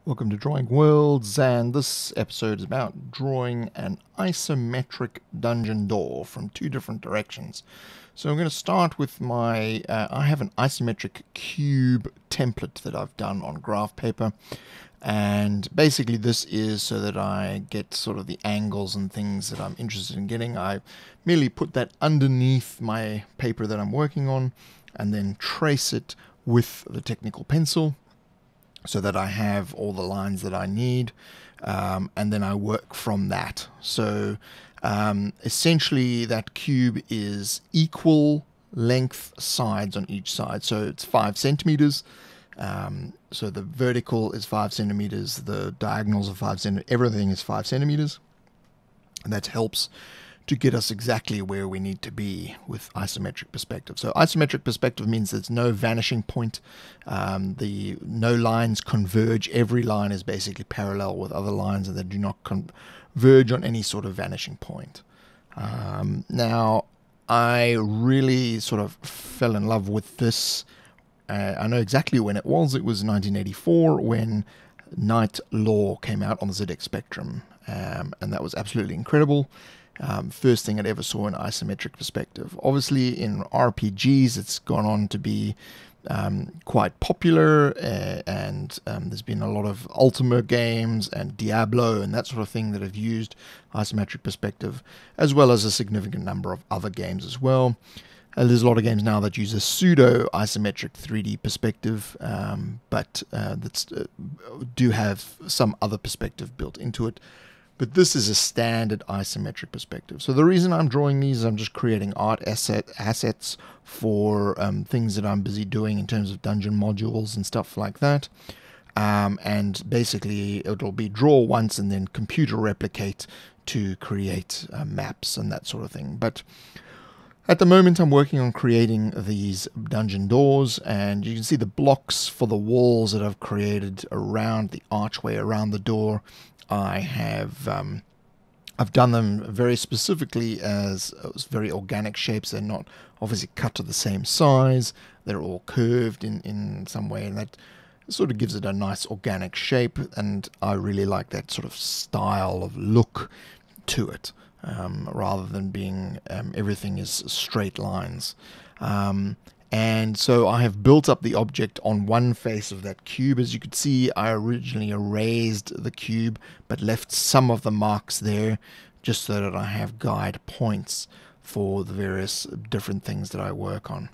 Welcome to Drawing Worlds, and this episode is about drawing an isometric dungeon door from two different directions. So I'm going to start with my, I have an isometric cube template that I've done on graph paper, and basically this is so that I get sort of the angles and things that I'm interested in getting. I merely put that underneath my paper that I'm working on, and then trace it with the technical pencil, so that I have all the lines that I need, and then I work from that. So essentially that cube is equal length sides on each side. So it's 5 centimeters. So the vertical is 5 centimeters, the diagonals are 5 centimeters, everything is 5 centimeters. And that helps to get us exactly where we need to be with isometric perspective. So isometric perspective means there's no vanishing point. No lines converge. Every line is basically parallel with other lines, and they do not converge on any sort of vanishing point. Now, I really sort of fell in love with this. I know exactly when it was. It was 1984 when Night Law came out on the ZX Spectrum, and that was absolutely incredible. First thing I'd ever saw in isometric perspective. Obviously, in RPGs, it's gone on to be quite popular, and there's been a lot of Ultima games and Diablo and that sort of thing that have used isometric perspective, as well as a significant number of other games as well. There's a lot of games now that use a pseudo-isometric 3D perspective, but that do have some other perspective built into it. But this is a standard isometric perspective. So the reason I'm drawing these is I'm just creating art assets for things that I'm busy doing in terms of dungeon modules and stuff like that. And basically it'll be draw once and then computer replicate to create maps and that sort of thing. But at the moment I'm working on creating these dungeon doors, and you can see the blocks for the walls that I've created around the archway, around the door. I've done them very specifically as very organic shapes. They're not obviously cut to the same size. They're all curved in some way, and that sort of gives it a nice organic shape, and I really like that sort of style of look to it, rather than being everything is straight lines. And so I have built up the object on one face of that cube. As you could see, I originally erased the cube, but left some of the marks there just so that I have guide points for the various different things that I work on.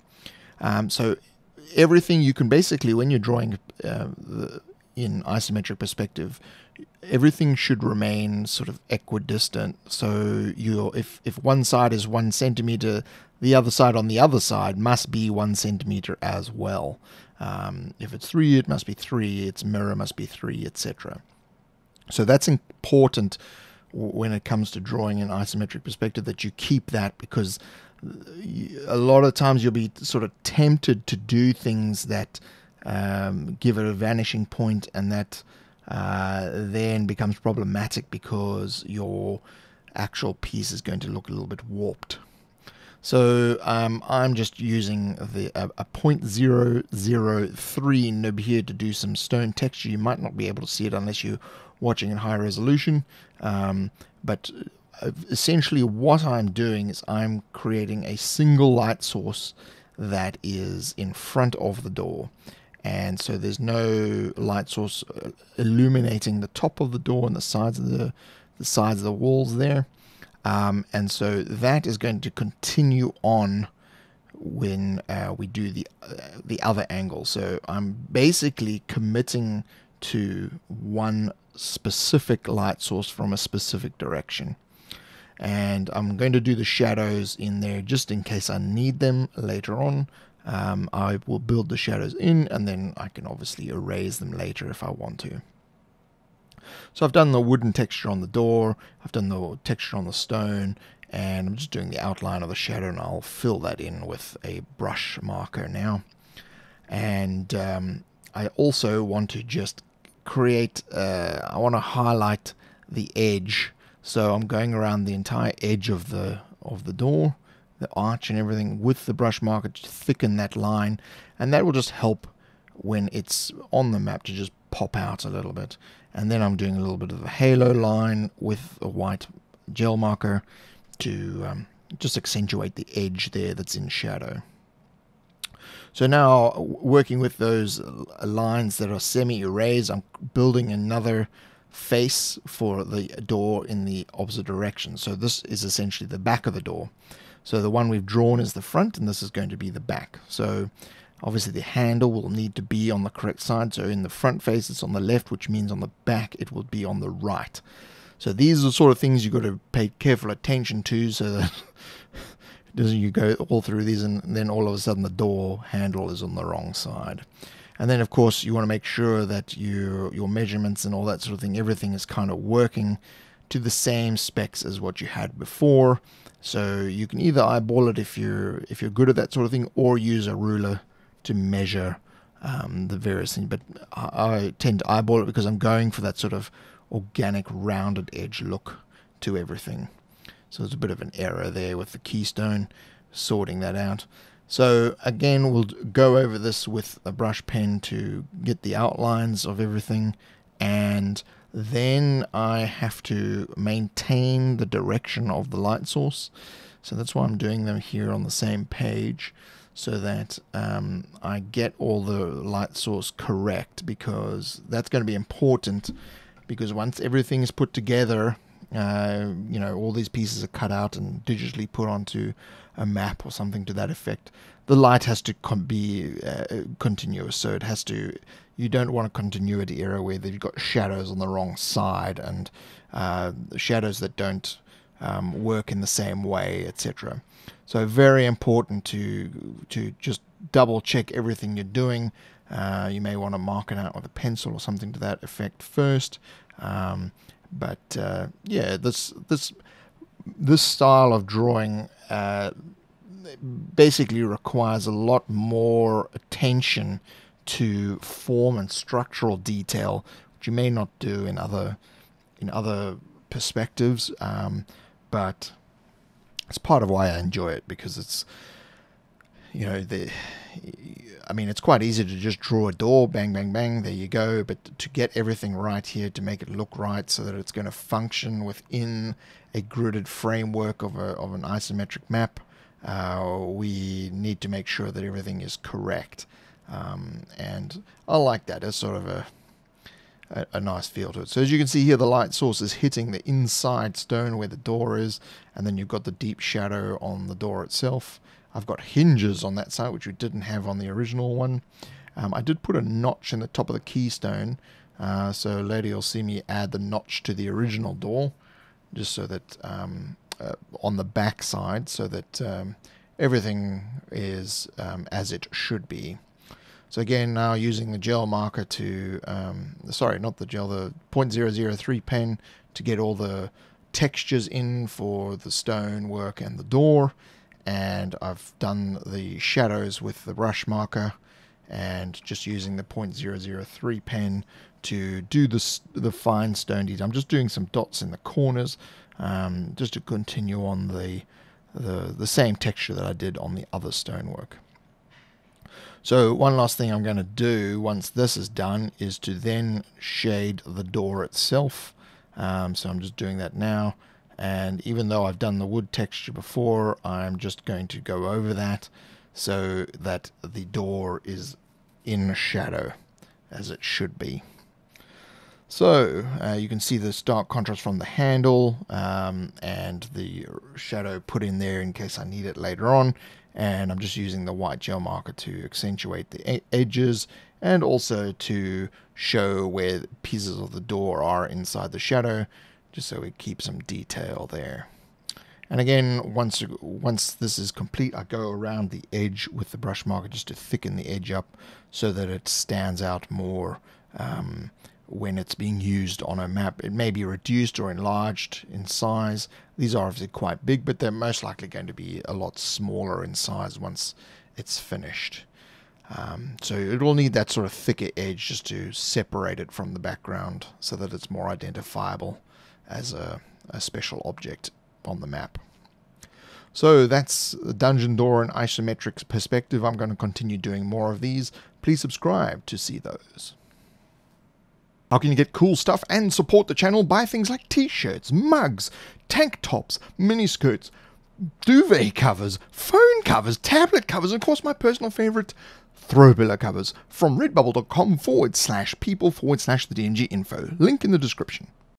So everything you can basically, when you're drawing in isometric perspective, everything should remain sort of equidistant. So if one side is 1 centimeter, the other side on the other side must be 1 centimeter as well. If it's 3, it must be 3. Its mirror must be 3, etc. So that's important when it comes to drawing in isometric perspective, that you keep that, because a lot of times you'll be sort of tempted to do things that give it a vanishing point, and that then becomes problematic because your actual piece is going to look a little bit warped. So I'm just using a 0.003 nib here to do some stone texture. You might not be able to see it unless you're watching in high resolution, but essentially what I'm doing is I'm creating a single light source that is in front of the door. And so there's no light source illuminating the top of the door and the sides of the walls there. And so that is going to continue on when we do the other angle. So I'm basically committing to one specific light source from a specific direction. And I'm going to do the shadows in there just in case I need them later on. I will build the shadows in, and then I can obviously erase them later if I want to. So I've done the wooden texture on the door, I've done the texture on the stone, and I'm just doing the outline of the shadow, and I'll fill that in with a brush marker now. And I also want to just create, I want to highlight the edge. So I'm going around the entire edge of the door, the arch and everything, with the brush marker to thicken that line, and that will just help when it's on the map to just pop out a little bit. And then I'm doing a little bit of a halo line with a white gel marker to just accentuate the edge there that's in shadow. So now, working with those lines that are semi-erased, I'm building another face for the door in the opposite direction. So this is essentially the back of the door. So the one we've drawn is the front, and this is going to be the back. So obviously the handle will need to be on the correct side. So in the front face, it's on the left, which means on the back, it will be on the right. So these are the sort of things you've got to pay careful attention to, so that doesn't you go all through these and then all of a sudden the door handle is on the wrong side. And then of course you want to make sure that your measurements and all that sort of thing, everything is kind of working to the same specs as what you had before. So you can either eyeball it if you're good at that sort of thing, or use a ruler to measure the various things. But I tend to eyeball it because I'm going for that sort of organic rounded edge look to everything. So there's a bit of an error there with the keystone, sorting that out. So again, we'll go over this with a brush pen to get the outlines of everything, and then I have to maintain the direction of the light source. So that's why I'm doing them here on the same page, so that I get all the light source correct, because that's going to be important, because once everything is put together, you know, all these pieces are cut out and digitally put onto a map or something to that effect. The light has to be continuous, so it has to. You don't want a continuity error where you've got shadows on the wrong side and shadows that don't work in the same way, etc. So very important to just double check everything you're doing. You may want to mark it out with a pencil or something to that effect first. But yeah, this style of drawing basically requires a lot more attention to form and structural detail, which you may not do in other perspectives. But it's part of why I enjoy it, because it's, you know, I mean, it's quite easy to just draw a door, bang, bang, bang, there you go. But to get everything right here, to make it look right so that it's going to function within a gridded framework of an isometric map, we need to make sure that everything is correct. And I like that as sort of a nice feel to it. So as you can see here, the light source is hitting the inside stone where the door is, and then you've got the deep shadow on the door itself. I've got hinges on that side, which we didn't have on the original one. I did put a notch in the top of the keystone, so later you'll see me add the notch to the original door, just so that on the back side, so that everything is as it should be. So again, now using the gel marker to, sorry, not the gel, the 0.003 pen to get all the textures in for the stone work and the door. And I've done the shadows with the brush marker, and just using the 0.003 pen to do the fine stone detail. I'm just doing some dots in the corners, just to continue on the same texture that I did on the other stonework. So one last thing I'm going to do once this is done is to then shade the door itself. So I'm just doing that now. And even though I've done the wood texture before, I'm just going to go over that so that the door is in shadow, as it should be. So you can see the stark contrast from the handle and the shadow put in there in case I need it later on. And I'm just using the white gel marker to accentuate the edges, and also to show where pieces of the door are inside the shadow, just so we keep some detail there. And again, once this is complete, I go around the edge with the brush marker just to thicken the edge up so that it stands out more when it's being used on a map. It may be reduced or enlarged in size. These are obviously quite big, but they're most likely going to be a lot smaller in size once it's finished. So it will need that sort of thicker edge just to separate it from the background so that it's more identifiable as a special object on the map. So that's the Dungeon Door and Isometric Perspective. I'm going to continue doing more of these. Please subscribe to see those. How can you get cool stuff and support the channel? Buy things like t-shirts, mugs, tank tops, miniskirts, duvet covers, phone covers, tablet covers, and of course my personal favorite, throw pillow covers from redbubble.com/people/the DNG info. Link in the description.